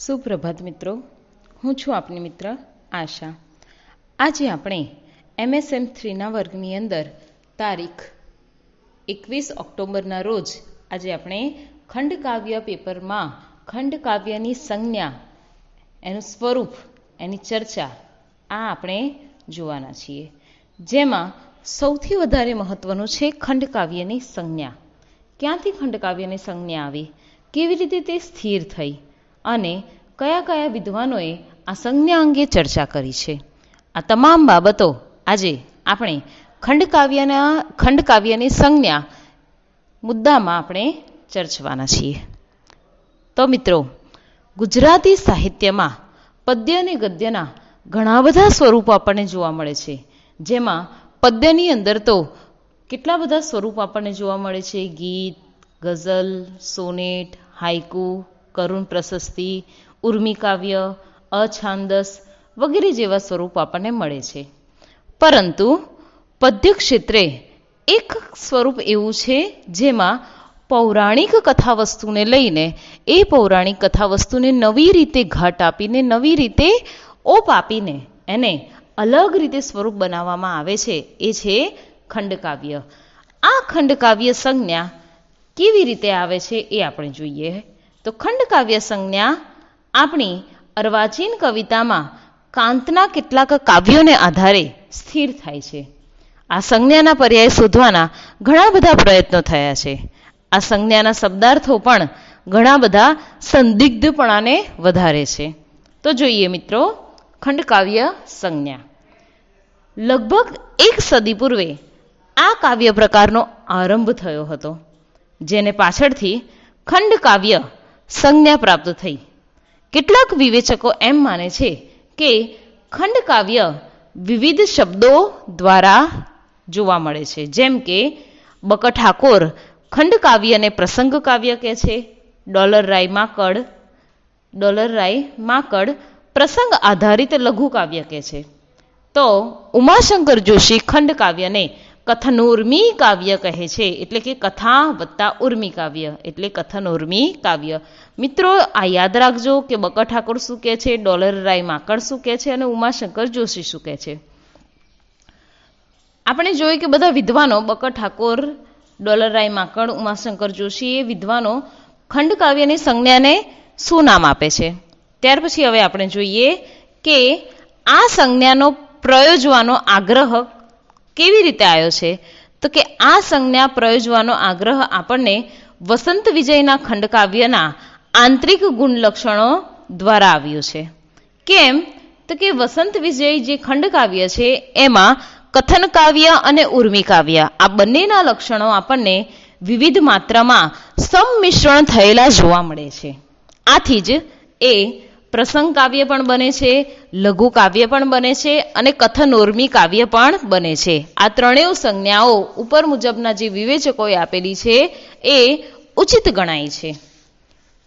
સુપ્રભાત મિત્રો, હું છું આપની મિત્ર આશા. આજે આપણે MSM3ના વર્ગની અંદર તારીખ 21 ઓક્ટોબરના રોજ આજે આપણે ખંડકાવ્ય પેપરમાં ખંડકાવ્યની સંજ્ઞા, એનું સ્વરૂપ, એની ચર્ચા આ આપણે જોવાના છીએ. જેમાં સૌથી વધારે મહત્વનું છે ખંડકાવ્યની સંજ્ઞા. ક્યાંથી ખંડકાવ્યની સંજ્ઞા આવી, કેવી રીતે તે સ્થિર થઈ અને કયા કયા વિદ્વાનોએ આ સંજ્ઞા અંગે ચર્ચા કરી છે. આ તમામ બાબતો આજે આપણે ખંડકાવ્યની સંજ્ઞા મુદ્દામાં આપણે ચર્ચવાના છીએ. તો મિત્રો, ગુજરાતી સાહિત્યમાં પદ્ય અને ગદ્યના ઘણા બધા સ્વરૂપો આપણને જોવા મળે છે. જેમાં પદ્યની અંદર તો કેટલા બધા સ્વરૂપ આપણને જોવા મળે છે. ગીત, ગઝલ, સોનેટ, હાઇકુ, કરુણ પ્રશસ્તિ, ઉર્મી કાવ્ય, અછાંદસ વગેરે જેવા સ્વરૂપ આપણને મળે છે. પરંતુ પદ્ય ક્ષેત્રે એક સ્વરૂપ એવું છે જેમાં પૌરાણિક કથાવસ્તુને લઈને એ પૌરાણિક કથાવસ્તુને નવી રીતે ઘાટ આપીને, નવી રીતે ઓપ આપીને એને અલગ રીતે સ્વરૂપ બનાવવામાં આવે છે. એ છે ખંડકાવ્ય. આ ખંડકાવ્ય સંજ્ઞા કેવી રીતે આવે છે એ આપણે જોઈએ. તો ખંડકાવ્ય સંજ્ઞા આપણી અર્વાચીન કવિતામાં કાંતના કેટલાક કાવ્યોને આધારે સ્થિર થાય છે. આ સંજ્ઞાના પર્યાય શોધવાના ઘણા બધા પ્રયત્નો થયા છે. આ સંજ્ઞાના શબ્દાર્થો પણ ઘણા બધા સંદિગ્ધપણાને વધારે છે. તો જોઈએ મિત્રો, ખંડકાવ્ય સંજ્ઞા. લગભગ 1 સદી પૂર્વે આ કાવ્ય પ્રકારનો આરંભ થયો હતો, જેને પાછળથી ખંડકાવ્ય સંજ્ઞા પ્રાપ્ત થઈ. કેટલાક વિવેચકો એમ માને છે કે ખંડકાવ્ય વિવિધ શબ્દો દ્વારા જોવા મળે છે. જેમ કે બકર ઠાકોર ખંડકાવ્યને પ્રસંગ કાવ્ય કહે છે. ડોલરરાય માકડ પ્રસંગ આધારિત લઘુ કાવ્ય કહે છે. તો ઉમાશંકર જોશી ખંડકાવ્યને કથનોર્મી કાવ્ય કહે છે. એટલે કે કથા વત્તા ઉર્મી કાવ્ય, એટલે કથનોર્મી કાવ્ય. મિત્રો, આ યાદ રાખજો કે બકર ઠાકોર શું કહે છે, ડોલરરાય માકડ શું કહે છે અને ઉમાશંકર જોશી શું કહે છે. આપણે જોઈએ કે બધા વિદ્વાનો, બકર ઠાકોર, ડોલરરાય માકડ, ઉમાશંકર જોશી, એ વિદ્વાનો ખંડકાવ્યની સંજ્ઞાને શું નામ આપે છે. ત્યાર પછી હવે આપણે જોઈએ કે આ સંજ્ઞાનો પ્રયોજવાનો આગ્રહ કેવી રીતે આવ્યો છે. તો કે આ સંજ્ઞા પ્રયોજવાનો આગ્રહ આપણને વસંત વિજયના ખંડકાવ્યના આંતરિક ગુણ લક્ષણો દ્વારા આવ્યું છે. કેમ? તો કે વસંત વિજય જે ખંડકાવ્ય છે એમાં કથન કાવ્ય અને ઉર્મી કાવ્ય આ બંનેના લક્ષણો આપણને વિવિધ માત્રામાં સંમિશ્રણ થયેલા જોવા મળે છે. આથી જ એ પ્રસંગ કાવ્ય પણ બને છે, લઘુ કાવ્ય પણ બને છે અને કથનોર્મી કાવ્ય પણ બને છે. આ ત્રણેય સંજ્ઞાઓ ઉપર મુજબના જે વિવેચકોએ આપેલી છે એ ઉચિત ગણાય છે.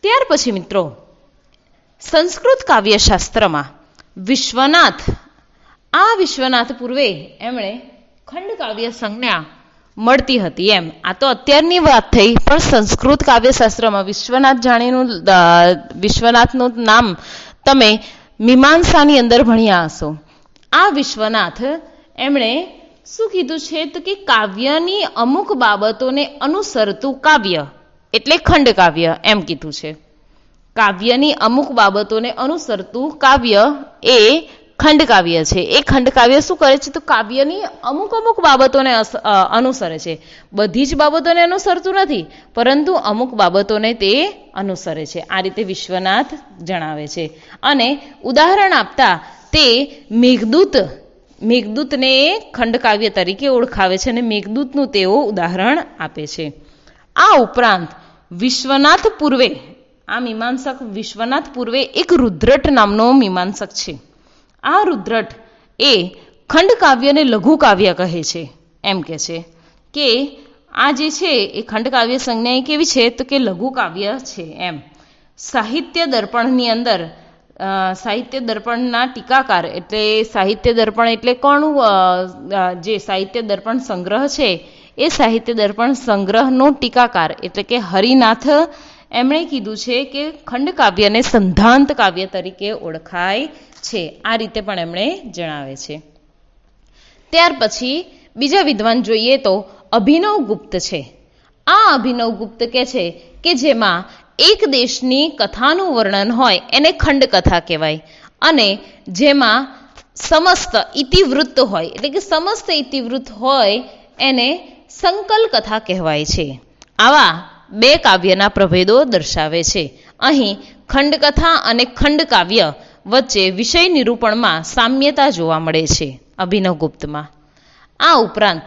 ત્યાર પછી મિત્રો, સંસ્કૃત કાવ્યશાસ્ત્રમાં વિશ્વનાથ પૂર્વે એમણે ખંડકાવ્ય સંજ્ઞા મળતી હતી. એમ આ તો અત્યારની વાત થઈ, પણ સંસ્કૃત કાવ્યશાસ્ત્રમાં વિશ્વનાથનું નામ તમે મીમાંસાની અંદર ભણ્યા હશો. આ વિશ્વનાથ એમણે શું કીધું છે તો કે કાવ્યની અમુક બાબતોને અનુસરતું કાવ્ય એટલે ખંડકાવ્ય એમ કીધું છે. કાવ્યની અમુક બાબતોને અનુસરતું કાવ્ય એ ખંડકાવ્ય છે. એ ખંડકાવ્ય શું કરે છે તો કાવ્યની અમુક બાબતોને અનુસરે છે. બધી જ બાબતોને અનુસરતું નથી, પરંતુ અમુક બાબતોને તે અનુસરે છે. આ રીતે વિશ્વનાથ જણાવે છે. અને ઉદાહરણ આપતા તે મેઘદૂતને ખંડકાવ્ય તરીકે ઓળખાવે છે અને મેઘદૂતનું તેઓ ઉદાહરણ આપે છે. આ ઉપરાંત વિશ્વનાથ પૂર્વે, આ મીમાંસક વિશ્વનાથ પૂર્વે એક રુદ્રટ નામનો મીમાંસક છે. આ રુદ્રટ એ ખંડકાવ્યને લઘુ કાવ્ય કહે છે. એમ કે છે કે આ જે છે એ ખંડકાવ્ય સંજ્ઞા કેવી છે તો કે લઘુ કાવ્ય છે. એમ સાહિત્ય દર્પણની અંદર, સાહિત્ય દર્પણના ટીકાકાર, એટલે સાહિત્ય દર્પણ એટલે કોનું, જે સાહિત્ય દર્પણ સંગ્રહ છે એ સાહિત્ય દર્પણ સંગ્રહનો ટીકાકાર એટલે કે હરિનાથ એમણે કીધું છે કે ખંડકાવ્યને સંધાંત કાવ્ય તરીકે ઓળખાય છે. આ રીતે પણ એમણે જણાવે છે. ત્યાર પછી બીજા વિદ્વાન જોઈએ તો અભિનવગુપ્ત છે. આ અભિનવગુપ્ત કહે છે કે જેમાં એક દેશની કથાનું વર્ણન હોય એને ખંડકથા કહેવાય, અને જેમાં સમસ્ત ઇતિવૃત્ત હોય એટલે કે સમસ્ત ઇતિવૃત્ત હોય એને સંકલ કથા કહેવાય છે. આવા બે કાવ્યના પ્રભેદો દર્શાવે છે. અહીં ખંડકથા અને ખંડકાવ્ય વચ્ચે વિષય નિરૂપણમાં સામ્યતા જોવા મળે છે અભિનવગુપ્તમાં. આ ઉપરાંત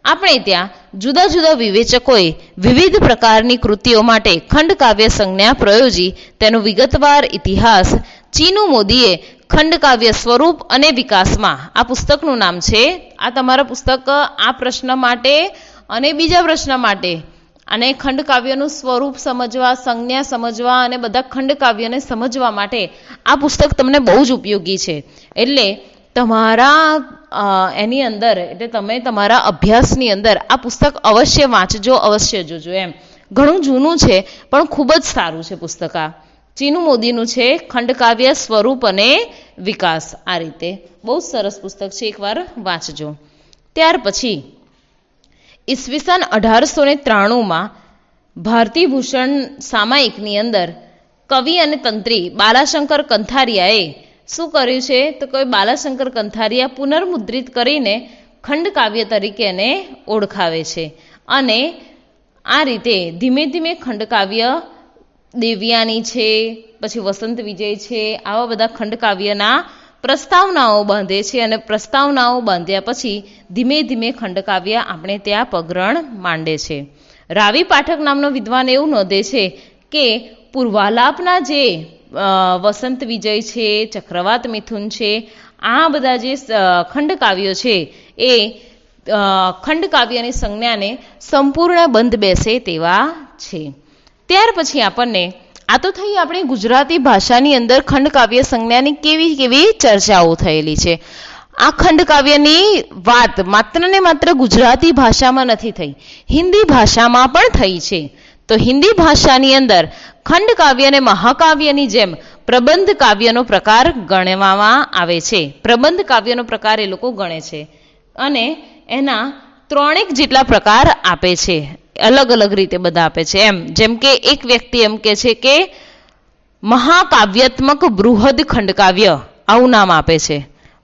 આપણે ત્યાં જુદા જુદા વિવેચકોએ વિવિધ પ્રકારની કૃતિઓ માટે ખંડકાવ્ય સંજ્ઞા પ્રયોજી તેનો વિગતવાર ઇતિહાસ ચીનુ મોદીએ ખંડકાવ્ય સ્વરૂપ અને વિકાસમાં, આ પુસ્તકનું નામ છે. આ તમારા પુસ્તક આ પ્રશ્ન માટે અને બીજા પ્રશ્ન માટે, અને ખંડકાવ્યનું સ્વરૂપ સમજવા, સંજ્ઞા સમજવા અને બધા ખંડકાવ્યને સમજવા માટે આ પુસ્તક તમને બહુ જ ઉપયોગી છે. એટલે તમારા એની અંદર એટલે તમે તમારા અભ્યાસની અંદર આ પુસ્તક અવશ્ય વાંચજો, અવશ્ય જોજો. એમ ઘણું જૂનું છે પણ ખૂબ જ સારું છે પુસ્તક. આ ચીનુ મોદીનું છે, ખંડકાવ્ય સ્વરૂપ અને વિકાસ. આ રીતે બહુ સરસ પુસ્તક છે, એકવાર વાંચજો. ત્યાર પછી ઈસવીસન 1893માં ભારતીભૂષણ સામાયિકની અંદર કવિ અને તંત્રી બાલાશંકર કંથારિયાએ શું કર્યું છે તો કોઈ બાલાશંકર કંથારિયા પુનર્મુદ્રિત કરીને ખંડકાવ્ય તરીકે એને ઓળખાવે છે. અને આ રીતે ધીમે ધીમે ખંડકાવ્ય દેવયાની છે, પછી વસંત વિજય છે, આવા બધા ખંડકાવ્યના પ્રસ્તાવનાઓ બાંધે છે. અને પ્રસ્તાવનાઓ બાંધ્યા પછી ધીમે ધીમે ખંડકાવ્ય આપણે ત્યાં પગરણ માંડે છે. રાવી પાઠક નામનો વિદ્વાન એવું નોંધે છે કે પૂર્વાલાપના જે વસંત વિજય છે, ચક્રવાત મિથુન છે, આ બધા જે ખંડકાવ્યો છે એ ખંડકાવ્યની સંજ્ઞાને સંપૂર્ણ બંધ બેસે તેવા છે. ત્યાર પછી આપણને આ તો થઈ આપણી ગુજરાતી ભાષાની અંદર ખંડકાવ્ય સંજ્ઞાની કેવી કેવી ચર્ચાઓ થયેલી છે. આ ખંડકાવ્યની વાત માત્ર ને માત્ર ગુજરાતી ભાષામાં નથી થઈ, હિન્દી ભાષામાં પણ થઈ છે. તો હિન્દી ભાષાની અંદર ખંડકાવ્ય અને મહાકાવ્યની જેમ પ્રબંધ કાવ્યનો પ્રકાર ગણવામાં આવે છે. પ્રબંધ કાવ્યનો પ્રકાર એ લોકો ગણે છે અને એના 3 જેટલા પ્રકાર આપે છે, અલગ અલગ રીતે બધા આપે છે. એમ જેમ કે એક વ્યક્તિ એમ કે છે કે મહાકાવ્યાત્મક બૃહદ ખંડકાવ્ય, આવું નામ આપે છે,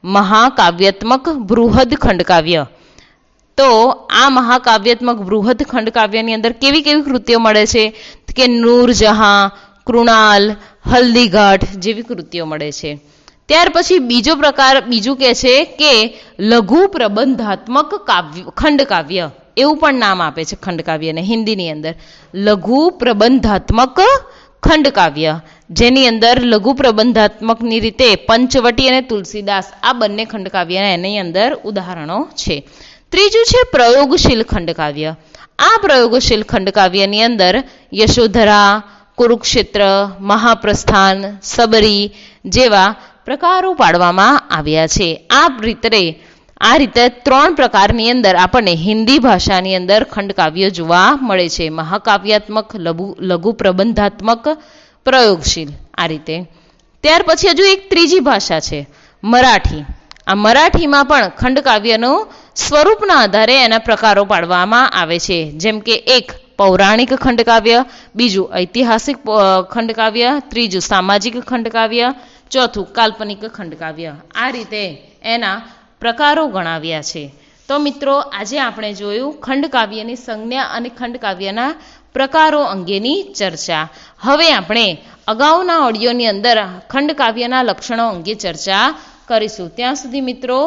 મહાકાવ્યાત્મક બૃહદ ખંડકાવ્ય. તો આ મહાકાવ્યાત્મક બૃહદ ખંડકાવ્યની અંદર કેવી કેવી કૃતિઓ મળે છે કે નૂરજહાં, કૃણાલ, હલ્દીઘાટ જેવી કૃતિઓ મળે છે. ત્યાર પછી બીજો પ્રકાર બીજું કહે છે કે લઘુ પ્રબંધાત્મક ખંડકાવ્ય, એવું પણ નામ આપે છે ખંડકાવ્યને હિન્દીની અંદર. લઘુ પ્રબંધાત્મક ખંડકાવ્ય, જેની અંદર લઘુ પ્રબંધાત્મકની રીતે પંચવટી અને તુલસીદાસ આ બંને ખંડકાવ્યના એની અંદર ઉદાહરણો છે. ત્રીજું છે પ્રયોગશીલ ખંડકાવ્ય. આ પ્રયોગશીલ ખંડકાવ્યની અંદર યશોધરા, કુરુક્ષેત્ર, મહાપ્રસ્થાન, સબરી જેવા પ્રકારો પાડવામાં આવ્યા છે. આ રીતે 3 પ્રકારની અંદર આપણને હિન્દી ભાષાની અંદર ખંડકાવ્ય જોવા મળે છે: મહાકાવ્યાત્મક, લઘુ પ્રબંધાત્મક, પ્રયોગશીલ. આ રીતે ત્યાર પછી હજુ એક ત્રીજી ભાષા છે મરાઠી. આ મરાઠીમાં પણ ખંડકાવ્યનું સ્વરૂપના આધારે એના પ્રકારો પાડવામાં આવે છે. જેમ કે એક પૌરાણિક ખંડકાવ્ય, બીજું ઐતિહાસિક ખંડકાવ્ય, ત્રીજું સામાજિક ખંડકાવ્ય, ચોથું કાલ્પનિક ખંડકાવ્ય. આ રીતે એના પ્રકારો ગણાવ્યા છે. તો મિત્રો, આજે આપણે જોયું ખંડકાવ્યની સંજ્ઞા અને ખંડકાવ્યના પ્રકારો અંગેની ચર્ચા. હવે આપણે અગાઉના ઓડિયોની અંદર ખંડકાવ્યના લક્ષણો અંગે ચર્ચા કરીશું. ત્યાં સુધી મિત્રો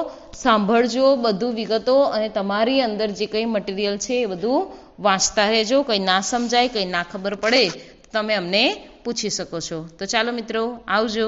સાંભળજો બધું વિગતો, અને તમારી અંદર જે કંઈ મટીરિયલ છે એ બધું વાંચતા રહેજો. કંઈ ના સમજાય, કંઈ ના ખબર પડે તમે અમને પૂછી શકો છો. તો ચાલો મિત્રો, આવજો.